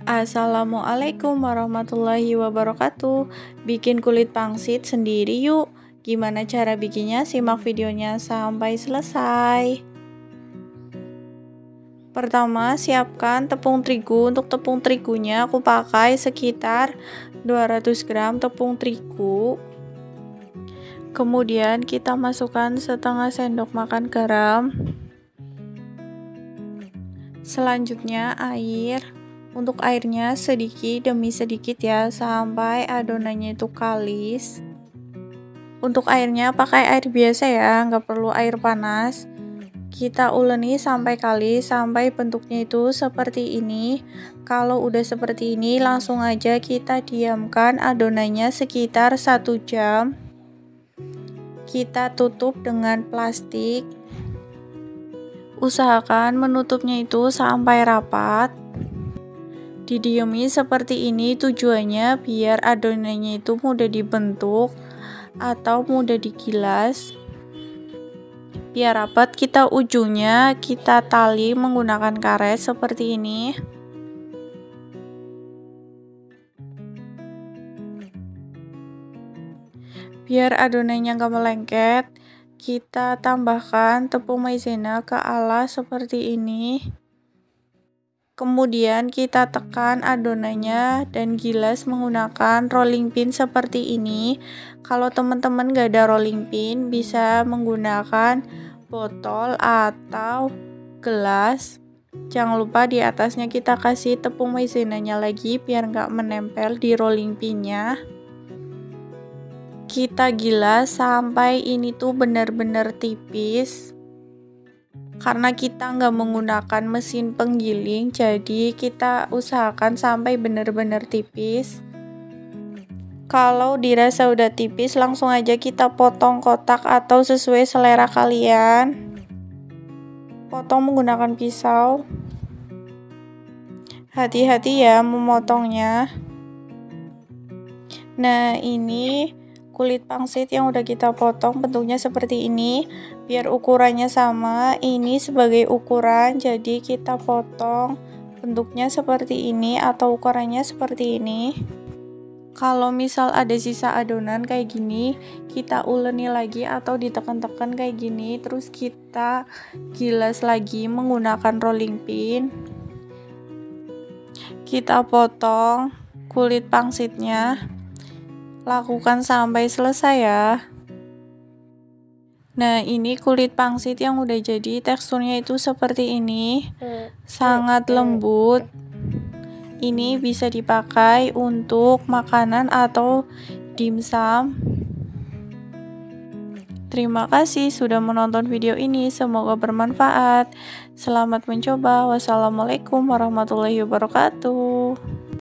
Assalamualaikum warahmatullahi wabarakatuh. Bikin kulit pangsit sendiri yuk. Gimana cara bikinnya? Simak videonya sampai selesai. Pertama, siapkan tepung terigu. Untuk tepung terigunya aku pakai sekitar 200 gram tepung terigu. Kemudian kita masukkan setengah sendok makan garam. Selanjutnya air. Untuk airnya sedikit demi sedikit ya, sampai adonannya itu kalis. Untuk airnya pakai air biasa ya, nggak perlu air panas. Kita uleni sampai kalis, sampai bentuknya itu seperti ini. Kalau udah seperti ini, langsung aja kita diamkan adonannya sekitar 1 jam. Kita tutup dengan plastik. Usahakan menutupnya itu sampai rapat. Didiami seperti ini tujuannya biar adonannya itu mudah dibentuk atau mudah digilas. Biar rapat, kita ujungnya kita tali menggunakan karet seperti ini. Biar adonannya gak melengket, kita tambahkan tepung maizena ke alas seperti ini. Kemudian kita tekan adonannya dan gilas menggunakan rolling pin seperti ini. Kalau teman-teman gak ada rolling pin, bisa menggunakan botol atau gelas. Jangan lupa di atasnya kita kasih tepung maizenanya lagi biar gak menempel di rolling pinnya. Kita gilas sampai ini tuh benar-benar tipis. Karena kita nggak menggunakan mesin penggiling, jadi kita usahakan sampai benar-benar tipis. Kalau dirasa udah tipis, langsung aja kita potong kotak atau sesuai selera kalian. Potong menggunakan pisau. Hati-hati ya memotongnya. Nah, ini kulit pangsit yang udah kita potong bentuknya seperti ini. Biar ukurannya sama, ini sebagai ukuran, jadi kita potong bentuknya seperti ini atau ukurannya seperti ini. Kalau misal ada sisa adonan kayak gini, kita uleni lagi atau ditekan-tekan kayak gini, terus kita gilas lagi menggunakan rolling pin. Kita potong kulit pangsitnya. Lakukan sampai selesai ya. Nah, ini kulit pangsit yang udah jadi, teksturnya itu seperti ini. Sangat lembut. Ini bisa dipakai untuk makanan atau dimsum. Terima kasih sudah menonton video ini, semoga bermanfaat. Selamat mencoba. Wassalamualaikum warahmatullahi wabarakatuh.